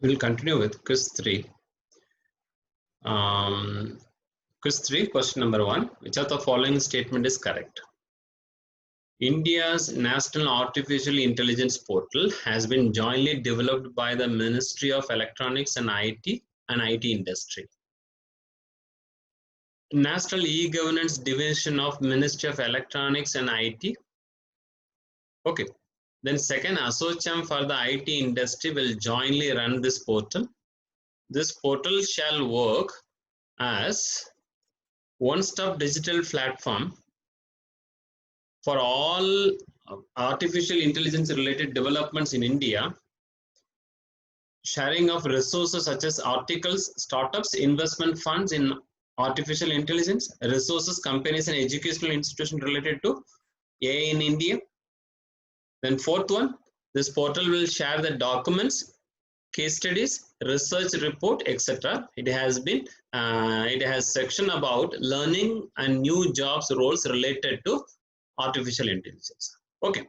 We'll continue with quiz 3. Quiz 3, question number 1. Which of the following statement is correct? India's National Artificial Intelligence Portal has been jointly developed by the Ministry of Electronics and IT industry. National E-Governance Division of Ministry of Electronics and IT. Okay. Then second, ASSOCHAM for the IT industry will jointly run this portal. This portal shall work as one-stop digital platform for all artificial intelligence related developments in India, sharing of resources such as articles, startups, investment funds in artificial intelligence, resources, companies and educational institutions related to AI in India. Then fourth one, this portal will share the documents, case studies, research report, etc. It has section about learning and new jobs roles related to artificial intelligence. Okay,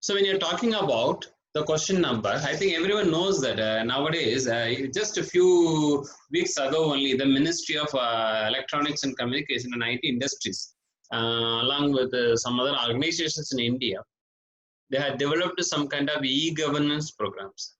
so when you're talking about the question number, I think everyone knows that nowadays, just a few weeks ago only, the Ministry of Electronics and Communication and IT Industries, along with some other organizations in India, they had developed some kind of e-governance programs.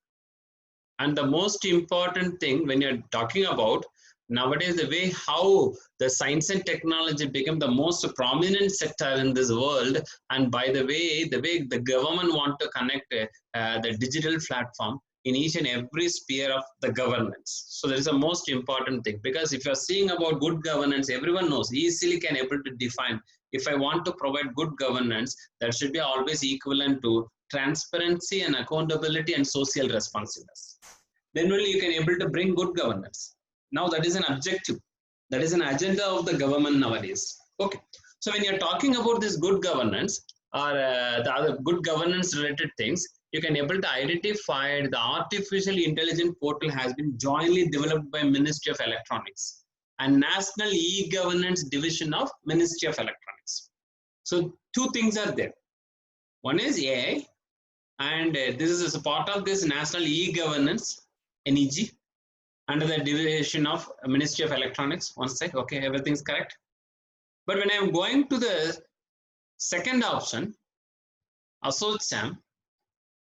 And the most important thing when you're talking about nowadays, the way how the science and technology become the most prominent sector in this world, and by the way the government want to connect the digital platform in each and every sphere of the governance. So that is the most important thing, because if you're seeing about good governance, everyone knows easily can able to define, if I want to provide good governance, that should be always equivalent to transparency and accountability and social responsiveness. Then only you can able to bring good governance. Now that is an objective, that is an agenda of the government nowadays. Okay, so when you're talking about this good governance or the other good governance related things, you can able to identify the artificial intelligence portal has been jointly developed by Ministry of Electronics and National E-Governance Division of Ministry of Electronics. So two things are there. One is AI, and this is a part of this National E-Governance NEG under the division of Ministry of Electronics. One sec, okay, everything's correct. But when I'm going to the second option, ASSOCHAM,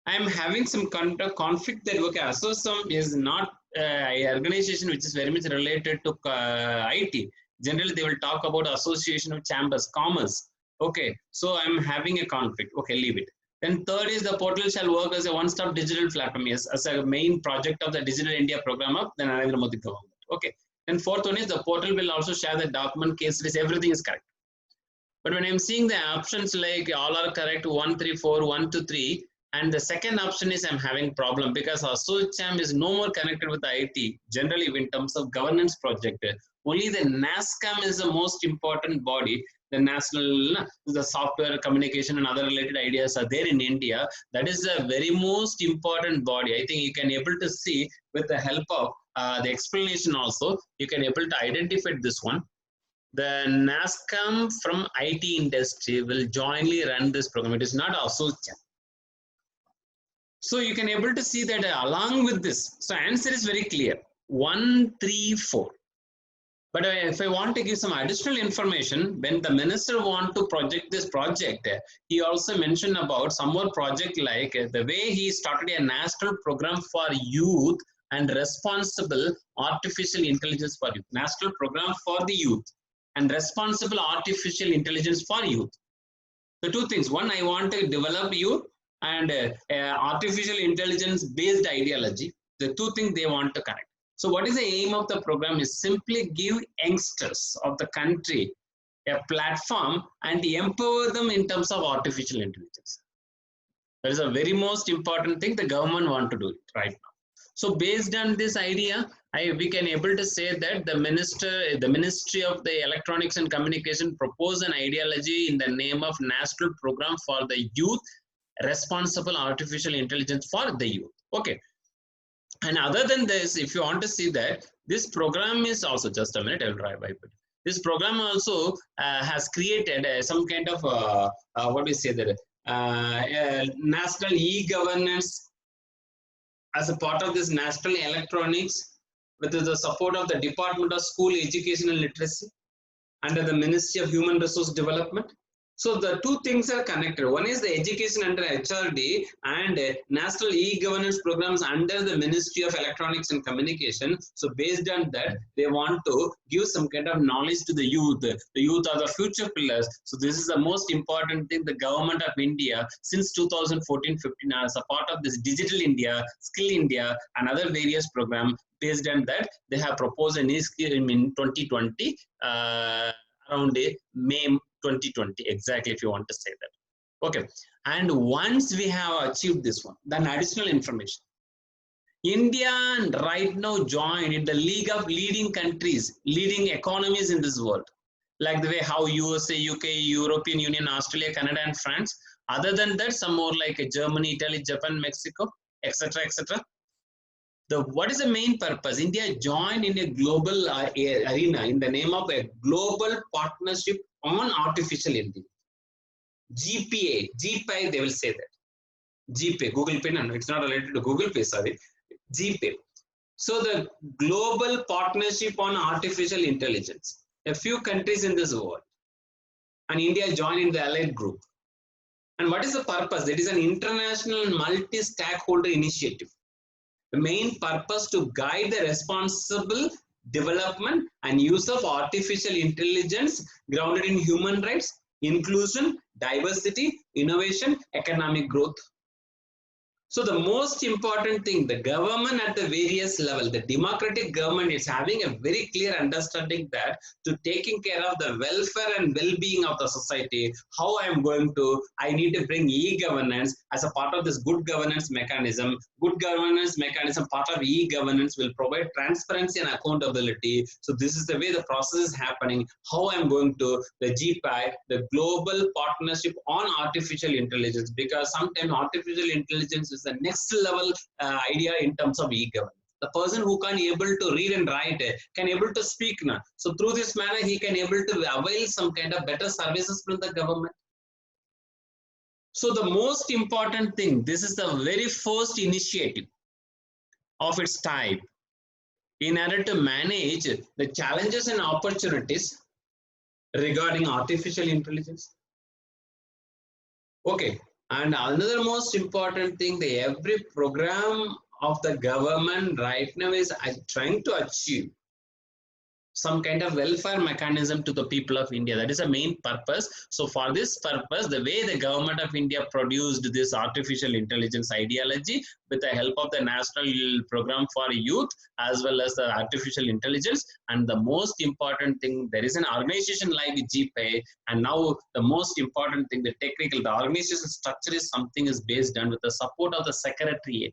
I'm having some kind of conflict that, okay, ASSOCHAM is not an organization which is very much related to IT. Generally, they will talk about Association of Chambers, Commerce. Okay, so I'm having a conflict. Okay, leave it. Then third is the portal shall work as a one-stop digital platform, yes, as a main project of the Digital India program of the Narendra Modi government. Okay. Then fourth one is the portal will also share the document, case list, everything is correct. But when I'm seeing the options like all are correct, 1, 3, 4, 1, 2, 3, and the second option is I'm having problem because ASSOCHAM is no more connected with IT. Generally, in terms of governance project, only the NASSCOM is the most important body. The national, the software communication and other related ideas are there in India. That is the very most important body. I think you can able to see with the help of the explanation also, you can able to identify this one. The NASSCOM from IT industry will jointly run this program. It is not ASSOCHAM. So you can able to see that along with this. So answer is very clear. 1, 3, 4. But if I want to give some additional information, when the minister want to project this project, he also mentioned about some more project like the way he started a national program for youth and responsible artificial intelligence for youth. National program for the youth and responsible artificial intelligence for youth. The two things. One, I want to develop youth and artificial intelligence based ideology. The two things they want to connect. So what is the aim of the program is simply give youngsters of the country a platform and empower them in terms of artificial intelligence. That is a very most important thing the government want to do it right now. So based on this idea, we can able to say that the Ministry of the Electronics and Communication proposed an ideology in the name of National Program for the Youth, Responsible Artificial Intelligence for the Youth. Okay. And other than this, if you want to see that, this program is also, just a minute, I will try by it. This program also has created some kind of, what do you say that, national e-governance as a part of this national electronics with the support of the Department of School Education and Literacy under the Ministry of Human Resource Development. So the two things are connected. One is the education under HRD and national e-governance programs under the Ministry of Electronics and Communication. So based on that, they want to give some kind of knowledge to the youth. The youth are the future pillars. So this is the most important thing the government of India since 2014-15 as a part of this Digital India, Skill India and other various programs. Based on that, they have proposed an e-scheme in 2020, around May 2020, exactly, if you want to say that. Okay, and once we have achieved this one, then additional information. India right now joined in the league of leading countries, leading economies in this world, like the way how USA, UK, European Union, Australia, Canada, and France. Other than that, some more like Germany, Italy, Japan, Mexico, etc., etc. What is the main purpose? India joined in a global arena in the name of a global partnership on artificial intelligence. GPA, they will say that. GPA, Google Pay, no, it's not related to Google Pay, sorry. GPA. So the global partnership on artificial intelligence. A few countries in this world. And India joined in the allied group. And what is the purpose? It is an international multi-stakeholder initiative. The main purpose to guide the responsible development and use of artificial intelligence grounded in human rights, inclusion, diversity, innovation, economic growth. So the most important thing, the government at the various level, the democratic government is having a very clear understanding that to taking care of the welfare and well-being of the society, how I need to bring e-governance as a part of this good governance mechanism. Good governance mechanism, part of e-governance will provide transparency and accountability. So this is the way the process is happening. How I'm going to the GPI, the Global Partnership on Artificial Intelligence, because sometimes artificial intelligence is the next level idea in terms of e-governance. The person who can able to read and write can able to speak now. So through this manner, he can able to avail some kind of better services from the government. So the most important thing, this is the very first initiative of its type in order to manage the challenges and opportunities regarding artificial intelligence. Okay. And another most important thing, every program of the government right now is trying to achieve some kind of welfare mechanism to the people of India. That is the main purpose. So for this purpose, the way the government of India produced this artificial intelligence ideology with the help of the national program for youth as well as the artificial intelligence. And the most important thing, there is an organization like GPay, and now the most important thing, the organization structure is something is based on with the support of the Secretariat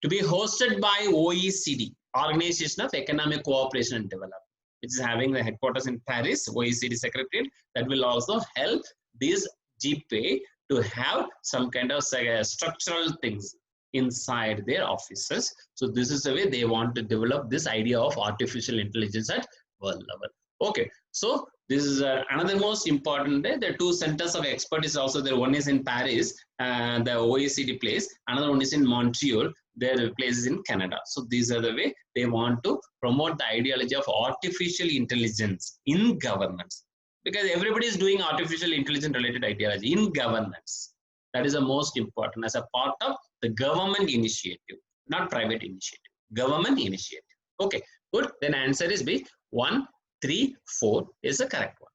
to be hosted by OECD, Organization of Economic Cooperation and Development, which is having the headquarters in Paris, OECD Secretariat, that will also help this GPay to have some kind of structural things inside their offices. So this is the way they want to develop this idea of artificial intelligence at world level. Okay, so this is another most important day. The two centers of expertise also there. One is in Paris, the OECD place. Another one is in Montreal. Their place is in Canada. So these are the way they want to promote the ideology of artificial intelligence in governments, because everybody is doing artificial intelligence related ideology in governance. That is the most important as a part of the government initiative, not private initiative, government initiative. Okay, good. Then answer is B. 1, 3, 4 is the correct one.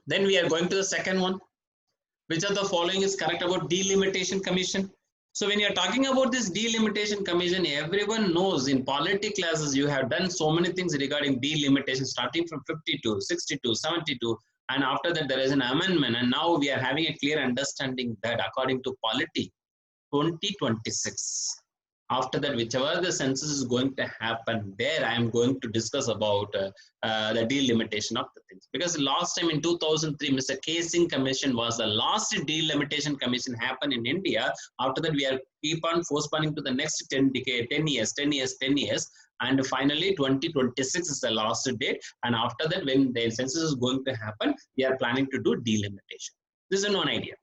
Then we are going to the second one. Which of the following is correct about delimitation commission? So when you are talking about this delimitation commission, everyone knows in polity classes you have done so many things regarding delimitation, starting from 52, 62, 72, and after that there is an amendment, and now we are having a clear understanding that according to polity 2026. After that, whichever the census is going to happen, there I am going to discuss about the delimitation of the things. Because last time in 2003, Mr. K. Singh Commission was the last delimitation commission happened in India. After that, we are keep on postponing to the next 10 years. And finally, 2026 is the last date. And after that, when the census is going to happen, we are planning to do delimitation. This is one idea.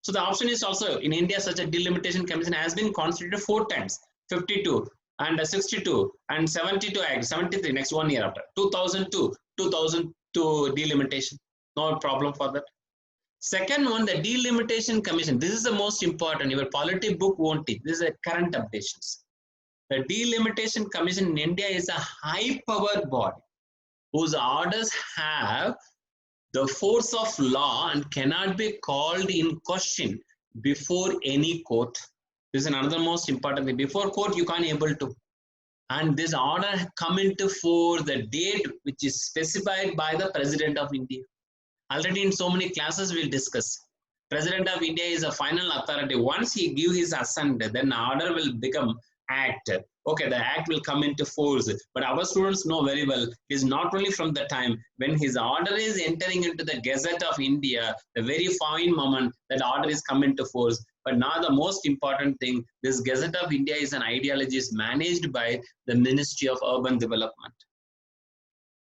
So the option is also in India, such a delimitation commission has been constituted 4 times. 52 and 62 and 72 Act, 73 next 1 year after. 2002 delimitation. No problem for that. Second one, the delimitation commission. This is the most important. Your polity book won't teach. This is a current updations. The delimitation commission in India is a high powered body whose orders have the force of law and cannot be called in question before any court. This is another most important thing. Before court, you can't able to. And this order come into force the date which is specified by the President of India. Already in so many classes we'll discuss. President of India is a final authority. Once he give his assent, then order will become act. Okay, the act will come into force. But our students know very well, is not only from the time when his order is entering into the Gazette of India, the very fine moment that order is come into force. But now the most important thing, this Gazette of India is an ideology is managed by the Ministry of Urban Development.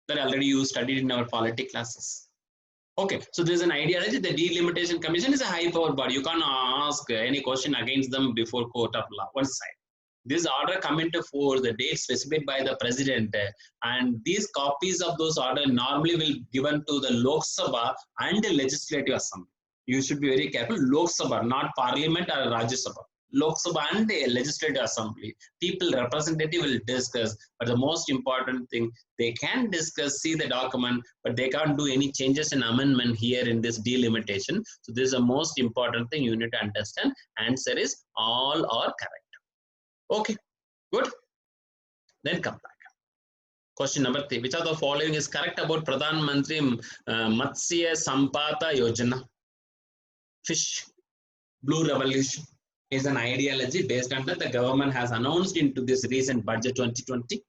That already you studied in our polity classes. Okay, so there is an ideology. The delimitation commission is a high power body. You can't ask any question against them before court of law. One side. This order come into force, the date specified by the president, and these copies of those orders normally will given to the Lok Sabha and the Legislative Assembly. You should be very careful. Lok Sabha, not Parliament or Rajya Sabha. Lok Sabha and the Legislative Assembly. People representative will discuss, but the most important thing, they can discuss, see the document, but they can't do any changes and amendment here in this delimitation. So this is the most important thing you need to understand. Answer is all are correct. Okay, good. Then come back. Question number 3. Which of the following is correct about Pradhan Mantri Matsya Sampada Yojana? Fish Blue Revolution is an ideology based on that the government has announced into this recent budget 2020.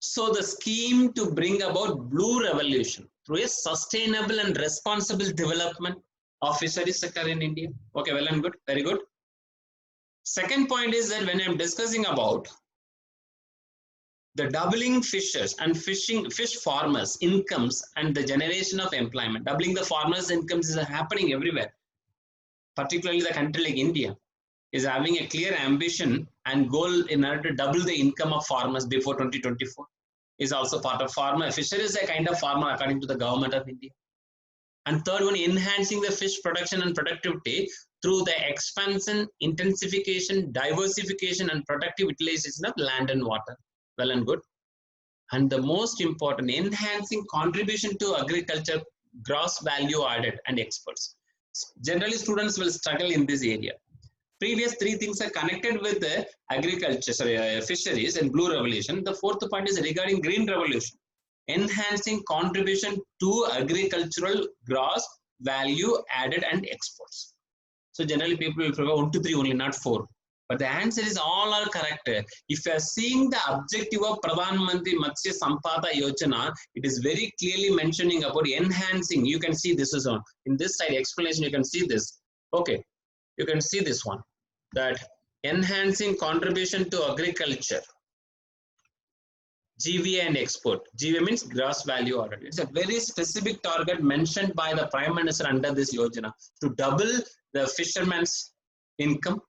So the scheme to bring about blue revolution through a sustainable and responsible development of fisheries sector in India. Okay, well and good, very good. Second point is that when I'm discussing about the doubling fishers and fish farmers incomes and the generation of employment, doubling the farmers incomes is happening everywhere. Particularly the country like India is having a clear ambition and goal in order to double the income of farmers before 2024. Is also part of farmer. Fisher is a kind of farmer according to the government of India. And third one, enhancing the fish production and productivity through the expansion, intensification, diversification and productive utilization of land and water. Well and good. And the most important, enhancing contribution to agriculture, gross value added and exports. Generally, students will struggle in this area. Previous 3 things are connected with the agriculture, fisheries and blue revolution. The fourth point is regarding green revolution, enhancing contribution to agricultural gross value added and exports. So generally people will prefer 1 to 3 only, not 4. But the answer is all are correct. If you are seeing the objective of Pradhan Mantri Matsya Sampada Yojana, it is very clearly mentioning about enhancing. You can see this is on in this side explanation. You can see this. Okay, you can see this one, that enhancing contribution to agriculture, GVA and export. GVA means gross value added. It's a very specific target mentioned by the Prime Minister under this Yojana to double the fishermen's income,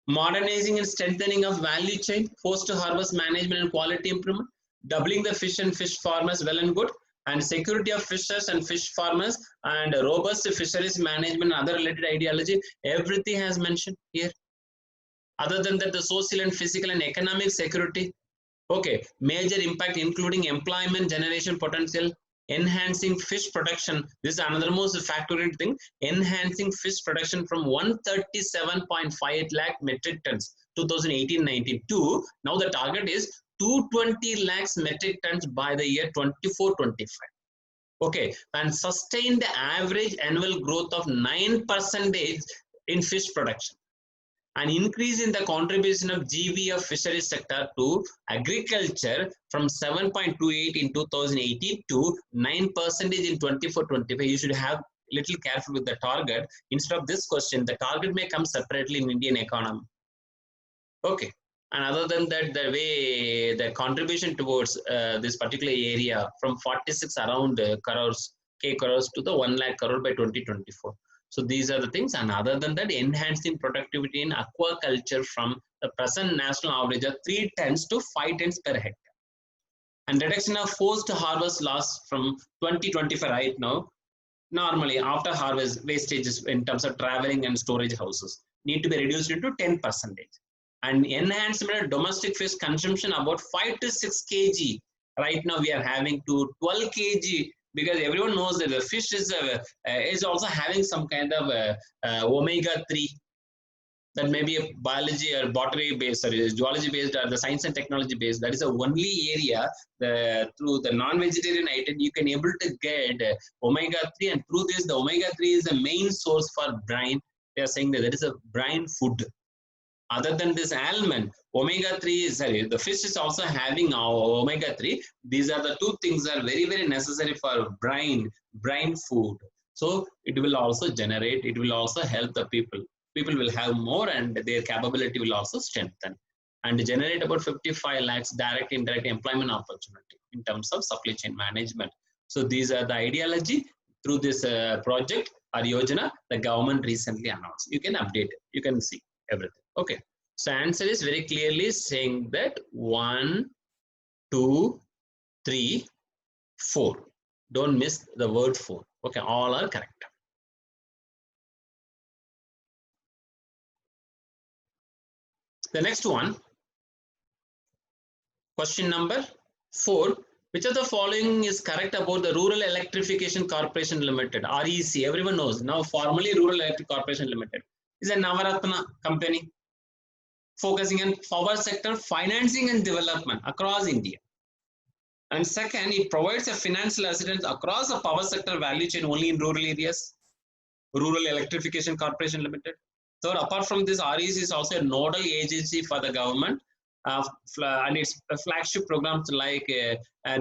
modernizing and strengthening of value chain, post-harvest management and quality improvement, doubling the fish and fish farmers, well and good, and security of fishers and fish farmers, and robust fisheries management and other related ideology. Everything has mentioned here. Other than that, the social and physical and economic security. Okay, major impact including employment generation potential, enhancing fish production. This is another most factorial thing. Enhancing fish production from 137.58 lakh metric tons 2018-19 to now the target is 220 lakhs metric tons by the year 24-25. Okay, and sustain the average annual growth of 9% in fish production. An increase in the contribution of GV of fisheries sector to agriculture from 7.28 in 2018 to 9% in 24-25. You should have little careful with the target. Instead of this question, the target may come separately in Indian economy. Okay, and other than that, the way the contribution towards this particular area from 46 around crores, K crores to the 1 lakh crore by 2024. So these are the things, and other than that, enhancing productivity in aquaculture from the present national average of 3 tons to 5 tons per hectare. And reduction of forced harvest loss from 2025 right now. Normally, after harvest, wastages in terms of traveling and storage houses need to be reduced into 10%. And enhancement of domestic fish consumption about 5 to 6 kg. Right now, we are having to 12 kg because everyone knows that the fish is also having some kind of omega-3. That may be a biology or botany based or zoology based or the science and technology based. That is the only area through the non-vegetarian item you can able to get omega-3, and through this the omega-3 is the main source for brine. They are saying that there is a brine food. Other than this almond, omega-3 is the fish is also having omega-3. These are the two things that are very, very necessary for brine food. So it will also generate, it will also help the people. People will have more and their capability will also strengthen and generate about 55 lakhs direct indirect employment opportunity in terms of supply chain management. So these are the ideology through this project or yojana the government recently announced. You can update it, you can see everything. Okay, so answer is very clearly saying that 1, 2, 3, 4. Don't miss the word 4. Okay, all are correct. The next one, question number 4. Which of the following is correct about the Rural Electrification Corporation Limited, REC? Everyone knows now, formerly Rural Electric Corporation Limited is a Navaratna company focusing on power sector financing and development across India. And second, it provides a financial assistance across the power sector value chain only in rural areas. Rural Electrification Corporation Limited. Third, apart from this, REC is also a nodal agency for the government, and its flagship programs like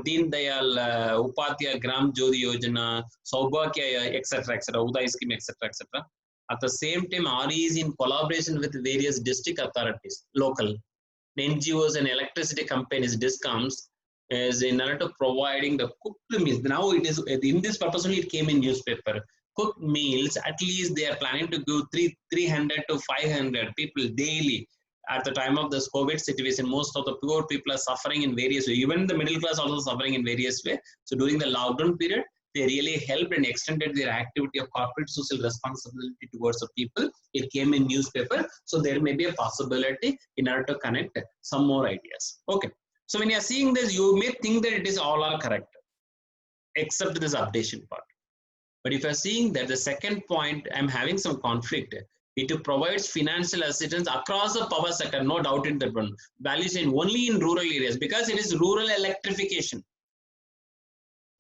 Deen Dayal Upadhyaya Gram Jyoti Yojana, Saubhagya, etc., Uday scheme, etc., etc. At the same time, RE is in collaboration with various district authorities, local NGOs and electricity companies, DISCOMs, is in order to providing the cooked meals. Now it is in this purpose only it came in newspaper. Cooked meals, at least they are planning to give 300 to 500 people daily. At the time of this COVID situation, most of the poor people are suffering in various ways. Even the middle class also suffering in various ways. So during the lockdown period, they really helped and extended their activity of corporate social responsibility towards the people. It came in newspaper. So there may be a possibility in order to connect some more ideas. Okay. So when you are seeing this, you may think that it is all are correct, except this updation part. But if you are seeing that the second point, I'm having some conflict. It provides financial assistance across the power sector, no doubt in that one. Value chain only in rural areas because it is rural electrification.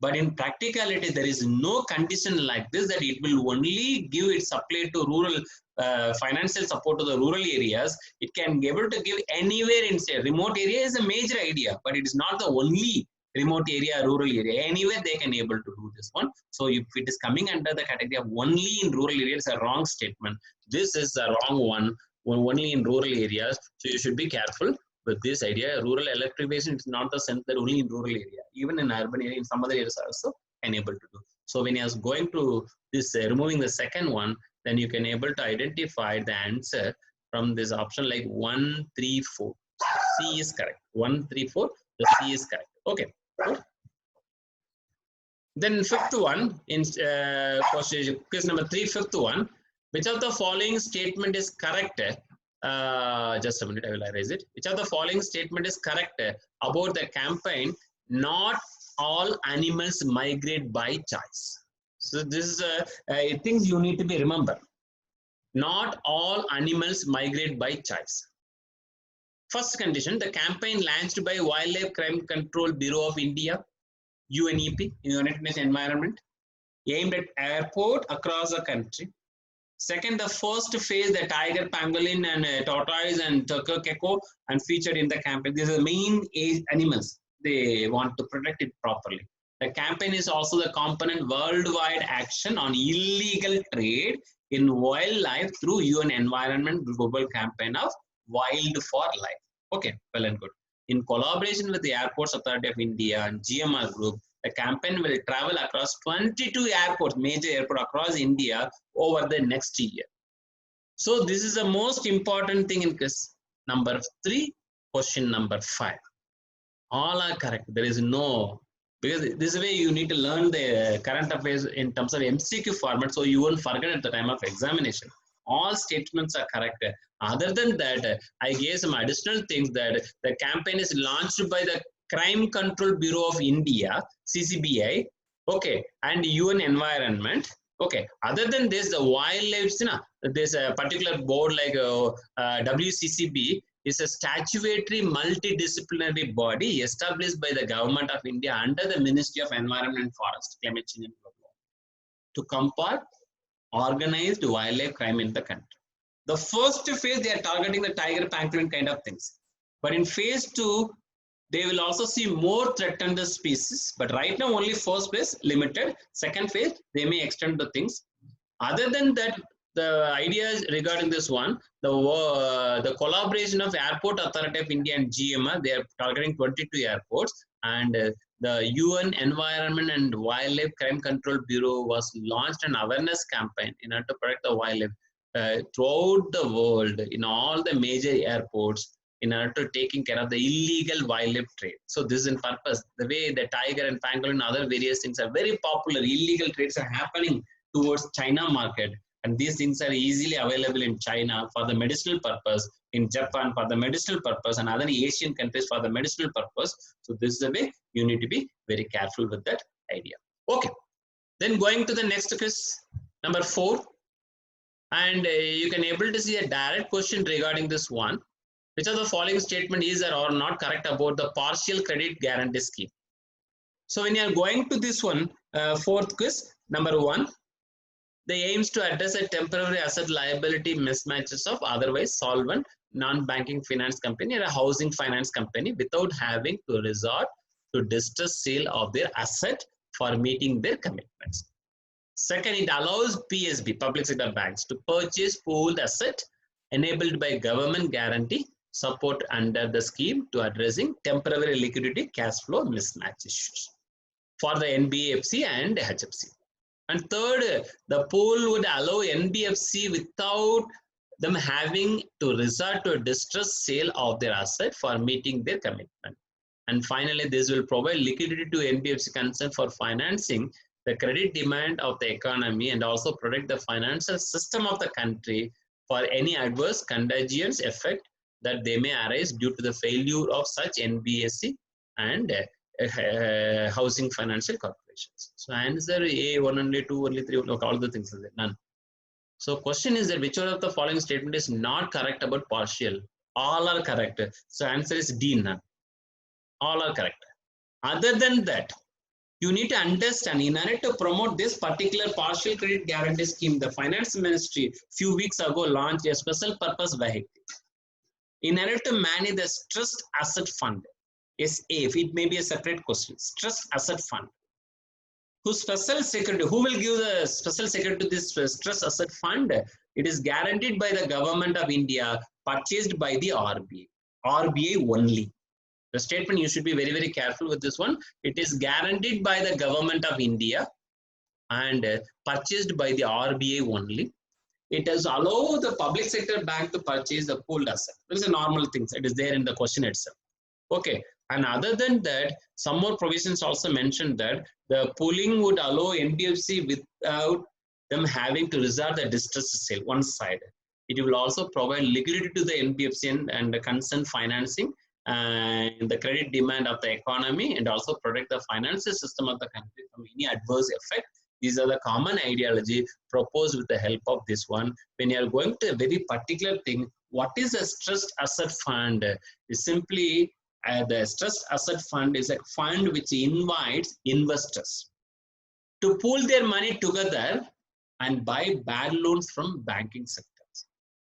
But in practicality, there is no condition like this that it will only give its supply to rural financial support to the rural areas. It can be able to give anywhere in say remote area is a major idea, but it is not the only remote area, rural area. Anywhere they can able to do this one. So if it is coming under the category of only in rural areas, it's a wrong statement. This is a wrong one, only in rural areas. So you should be careful with this idea. Rural electrification is not the sense that only in rural area, even in urban area, in some other areas also enable to do. So when you are going to this removing the second one, then you can able to identify the answer from this option like 1, 3, 4. C is correct. 1, 3, 4. The C is correct. Okay. Good. Then fifth one in quiz number 3, fifth one. Which of the following statement is correct? Just a minute, I will erase it. Which of the following statement is correct about the campaign? Not all animals migrate by choice. So this is things you need to be remember. Not all animals migrate by choice. First condition, the campaign launched by Wildlife Crime Control Bureau of India, UNEP, United Nations Environment, aimed at airport across the country. Second, the first phase, the tiger, pangolin, and tortoise and turtle gecko, and featured in the campaign. These are the main animals. They want to protect it properly. The campaign is also the component worldwide action on illegal trade in wildlife through UN Environment Global Campaign of Wild for Life. Okay, well and good. In collaboration with the Airports Authority of India and GMR Group, the campaign will travel across 22 airports, major airports across India over the next year. So this is the most important thing in this. number 3, question number 5. All are correct. There is no, because this way you need to learn the current affairs in terms of MCQ format, so you won't forget at the time of examination. All statements are correct. Other than that, I gave some additional things that the campaign is launched by the Crime Control Bureau of India, CCBI, okay, and UN Environment. Okay, other than this, the wildlife, there's a particular board like WCCB is a statutory multidisciplinary body established by the government of India under the Ministry of Environment and Forest, Climate Change and Global Warming to combat organized wildlife crime in the country. The first phase, they are targeting the tiger, pangolin kind of things. But in phase 2, they will also see more threatened species. But right now, only first phase, limited. Second phase, they may extend the things. Other than that, the ideas regarding this one, the collaboration of Airport Authority of India and GMR, they are targeting 22 airports, and the UN Environment and Wildlife Crime Control Bureau was launched an awareness campaign in order to protect the wildlife throughout the world in all the major airports in order to taking care of the illegal wildlife trade. So this is in purpose. The way the tiger and pangolin and other various things are very popular, illegal trades are happening towards China market, and these things are easily available in China for the medicinal purpose, in Japan for the medicinal purpose, and other Asian countries for the medicinal purpose. So this is the way you need to be very careful with that idea. Okay, then going to the next quiz, number 4, and you can able to see a direct question regarding this one. Which of the following statement is or not correct about the partial credit guarantee scheme? So when you are going to this one, 4th quiz, number 1, the aims to address a temporary asset liability mismatches of otherwise solvent non-banking finance company or a housing finance company without having to resort to distress sale of their asset for meeting their commitments. Second, it allows PSB, public sector banks, to purchase pooled asset enabled by government guarantee support under the scheme to addressing temporary liquidity cash flow mismatch issues for the NBFC and HFC. And third, the pool would allow NBFC without them having to resort to a distressed sale of their asset for meeting their commitment. And finally, this will provide liquidity to NBFC concerned for financing the credit demand of the economy and also protect the financial system of the country for any adverse contagious effect that they may arise due to the failure of such NBFC and housing financial corporations. So answer A, 1 only, 2 only, 3, look, all the things are there, none. So question is that which one of the following statement is not correct about partial? All are correct. So answer is D, none. All are correct. Other than that, you need to understand, in order to promote this particular partial credit guarantee scheme, the finance ministry few weeks ago launched a special purpose vehicle in order to manage the stressed asset fund. SA, if it may be a separate question, stressed asset fund. Whose special security, who will give the special security to this stressed asset fund? It is guaranteed by the government of India, purchased by the RBI. RBI only. The statement, you should be very, very careful with this one. It is guaranteed by the government of India and purchased by the RBI only. It does allow the public sector bank to purchase the pooled asset. There is a normal thing. It is there in the question itself. Okay. And other than that, some more provisions also mentioned that the pooling would allow NBFC without them having to resort the distressed sale, one side. It will also provide liquidity to the NBFC and the concerned financing and the credit demand of the economy and also protect the financial system of the country from any adverse effect. These are the common ideology proposed with the help of this one. When you are going to a very particular thing, what is a stressed asset fund? Is simply the stressed asset fund is a fund which invites investors to pool their money together and buy bad loans from banking sectors.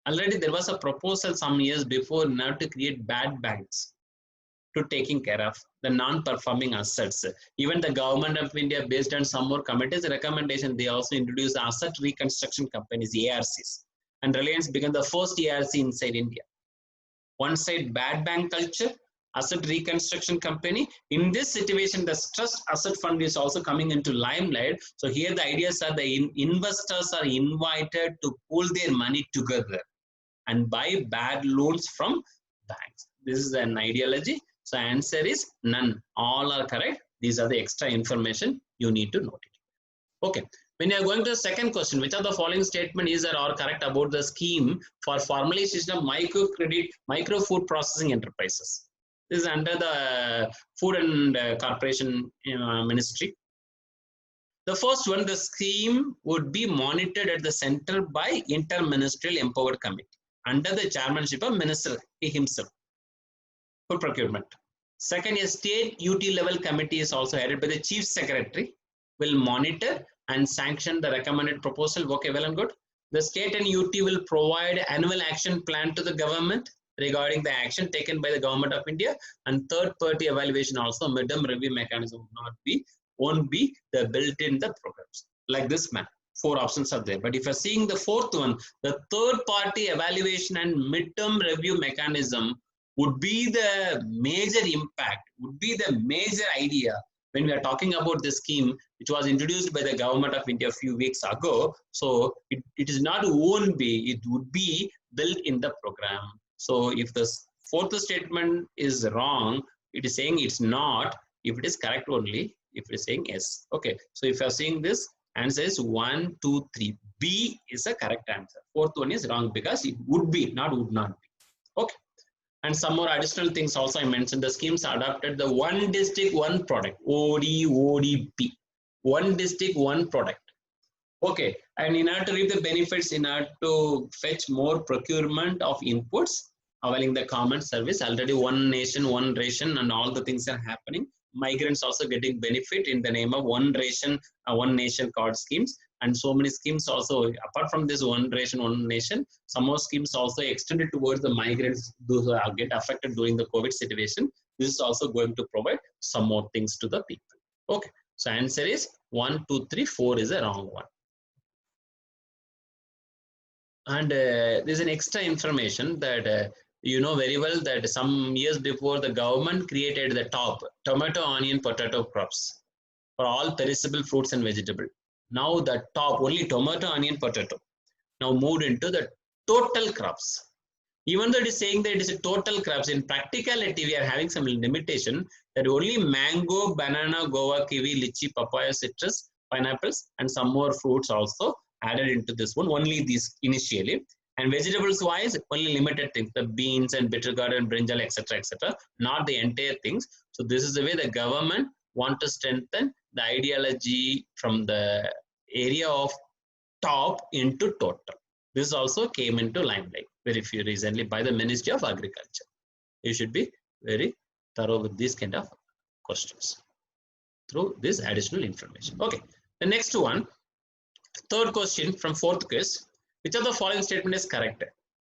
Already there was a proposal some years before now to create bad banks to taking care of the non-performing assets. Even the government of India, based on some more committee's recommendation, they also introduced asset reconstruction companies, ARCs. And Reliance became the first ARC inside India. One side bad bank culture, asset reconstruction company. In this situation, the stressed asset fund is also coming into limelight. So here the ideas are the investors are invited to pool their money together and buy bad loans from banks. This is an ideology. So answer is none. All are correct. These are the extra information you need to note it. Okay. When you are going to the second question, which of the following statement is or are correct about the scheme for formalization of micro food processing enterprises? This is under the Food and Corporation Ministry. The first one, the scheme would be monitored at the center by Interministerial Empowered Committee under the chairmanship of Minister himself for procurement. Second, a state UT level committee is also headed by the Chief Secretary, will monitor and sanction the recommended proposal. Okay, well and good. The state and UT will provide annual action plan to the government regarding the action taken by the government of India, and third party evaluation also, midterm review mechanism won't be built in the programs. Like this man, 4 options are there. But if you're seeing the fourth one, the third party evaluation and midterm review mechanism would be the major impact, would be the major idea when we are talking about this scheme, which was introduced by the government of India a few weeks ago. So it is not won't be, it would be built in the program. So if the fourth statement is wrong, it is saying it's not. If it is correct only, if it is saying yes. Okay. So if you are seeing this, answer is 1, 2, 3. B is a correct answer. Fourth one is wrong because it would be, not would not be. Okay. And some more additional things also I mentioned. The schemes adopted the one district, one product, ODP. One district, one product. Okay. And in order to reap the benefits, in order to fetch more procurement of inputs, availing the common service, already one nation, one ration, and all the things are happening. Migrants also getting benefit in the name of one ration, one nation card schemes. And so many schemes also, apart from this one ration, one nation, some more schemes also extended towards the migrants, those who are get affected during the COVID situation. This is also going to provide some more things to the people. Okay, so answer is 1, 2, 3, 4 is a wrong one. And there's an extra information that you know very well that some years before the government created the top tomato, onion, potato crops for all perishable fruits and vegetables. Now the top only tomato, onion, potato now moved into the total crops. Even though it is saying that it is a total crops, in practicality we are having some limitation that only mango, banana, guava, kiwi, lychee, papaya, citrus, pineapples, and some more fruits also added into this one. Only these initially. And vegetables wise, only limited things, the beans and bitter gourd and brinjal, etc., etc., not the entire things. So this is the way the government want to strengthen the ideology from the area of top into total. This also came into limelight very few recently by the Ministry of Agriculture. You should be very thorough with these kind of questions through this additional information. Okay, the next one, third question from fourth quiz. Which of the following statement is correct?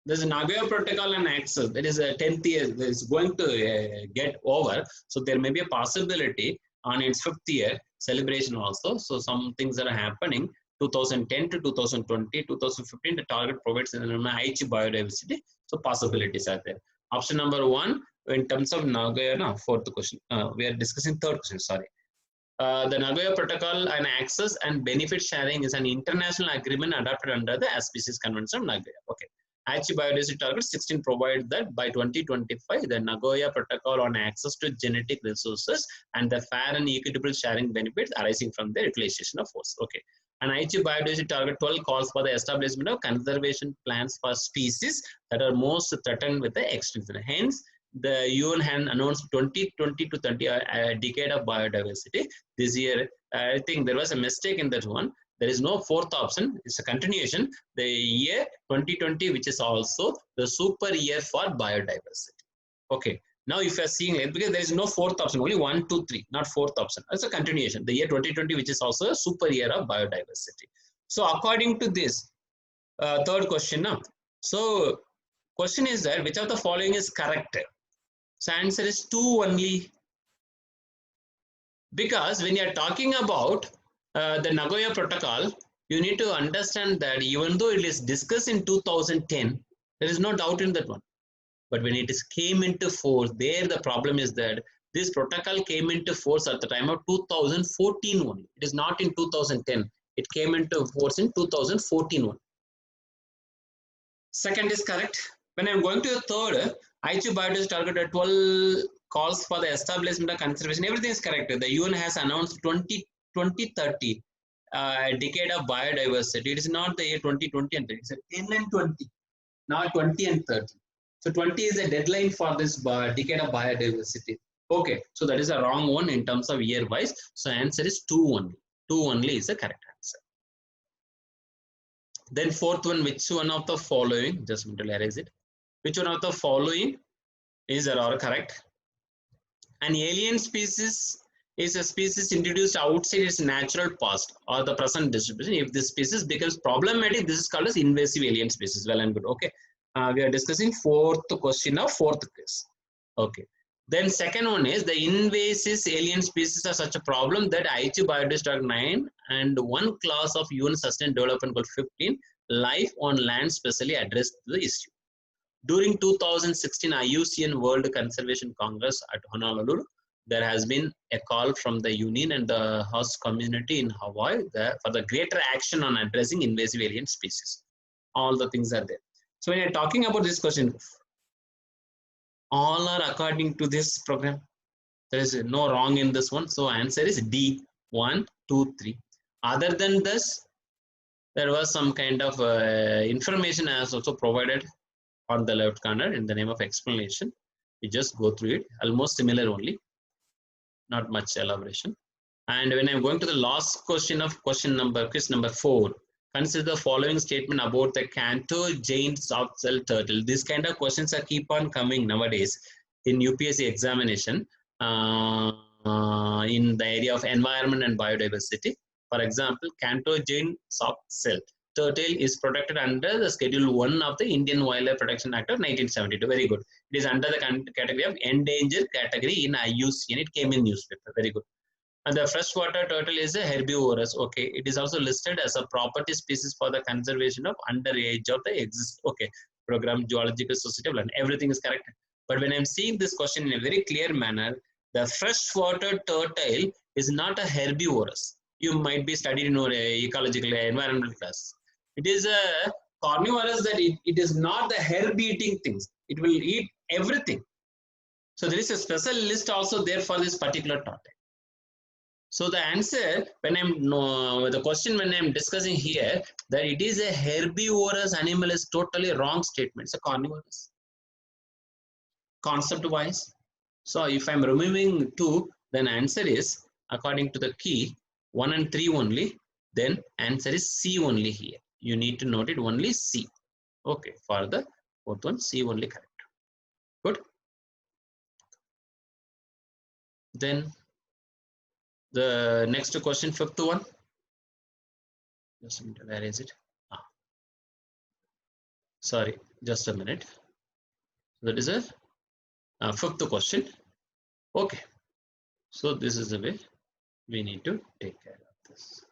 There is a Nagoya Protocol and access. That is a 10th year that is going to get over. So there may be a possibility on its 5th year celebration also. So some things that are happening 2010 to 2020, 2015, the target provides in Aichi biodiversity. So possibilities are there. Option number 1, in terms of Nagoya, no, fourth question. We are discussing third question, sorry. The Nagoya Protocol and access and benefit sharing is an international agreement adopted under the Species Convention of Nagoya. Okay. Aichi Biodiversity Target 16 provides that by 2025, the Nagoya Protocol on access to genetic resources and the fair and equitable sharing benefits arising from the utilization of force. Okay. And Aichi Biodiversity Target 12 calls for the establishment of conservation plans for species that are most threatened with the extinction. Hence, the UN had announced 2020 to 30 a decade of biodiversity. This year, I think there was a mistake in that one. There is no fourth option. It's a continuation. The year 2020, which is also the super year for biodiversity. Okay. Now, if you are seeing it, because there is no fourth option, only 1, 2, 3, not fourth option. It's a continuation. The year 2020, which is also a super year of biodiversity. So, according to this, third question now. So, question is that which of the following is correct? So, answer is 2 only. Because when you are talking about the Nagoya Protocol, you need to understand that even though it is discussed in 2010, there is no doubt in that one. But when it came into force, there the problem is that this protocol came into force at the time of 2014 only. It is not in 2010. It came into force in 2014 only. Second is correct. When I am going to the third, IQ biodiversity target at 12 calls for the establishment of conservation. Everything is correct. The UN has announced 2030 decade of biodiversity. It is not the year 2020 and 30. It's a 10 and 20, not 20 and 30. So 20 is a deadline for this decade of biodiversity. Okay, so that is a wrong one in terms of year wise. So answer is 2 only. 2 only is the correct answer. Then fourth one, which one of the following, just to erase it, which one of the following is correct? An alien species is a species introduced outside its natural past or the present distribution. If this species becomes problematic, this is called as invasive alien species. Well and good. Okay, we are discussing fourth question of fourth case. Okay. Then second one is the invasive alien species are such a problem that IQ Biodiversity 9 and one class of UN Sustainable Development Goal 15, life on land, specially addressed the issue. During 2016 IUCN World Conservation Congress at Honolulu, there has been a call from the Union and the host community in Hawaii for the greater action on addressing invasive alien species. All the things are there. So when you're talking about this question, all are according to this program. There is no wrong in this one. So answer is D, 1, 2, 3. Other than this, there was some kind of information as also provided on the left corner in the name of explanation. You just go through it, almost similar only, not much elaboration. And when I'm going to the last question of question number 4, consider the following statement about the Cantor giant soft shell turtle. This kind of questions are keep on coming nowadays in UPSC examination in the area of environment and biodiversity. For example, Cantor giant soft shell turtle is protected under the Schedule 1 of the Indian Wildlife Protection Act of 1972. Very good. It is under the category of endangered category in IUCN. It came in newspaper. Very good. And the freshwater turtle is a herbivorous. Okay, it is also listed as a property species for the conservation of underage of the exist. Okay, program Geological Society and everything is correct. But when I'm seeing this question in a very clear manner, the freshwater turtle is not a herbivorous. You might be studied in ecological environmental class. It is a carnivorous, that it is not the herb eating things. It will eat everything. So there is a special list also there for this particular turtle. So the answer, when the question when I'm discussing here, that it is a herbivorous animal is totally wrong statement. It's a carnivorous. Concept wise. So if I'm removing 2, then answer is according to the key 1 and 3 only. Then answer is C only here. You need to note it only C. Okay, for the fourth one, C only correct. Good. Then the next question, fifth one. Just a minute, where is it? Sorry, just a minute. That is a fifth question. Okay. So this is the way we need to take care of this.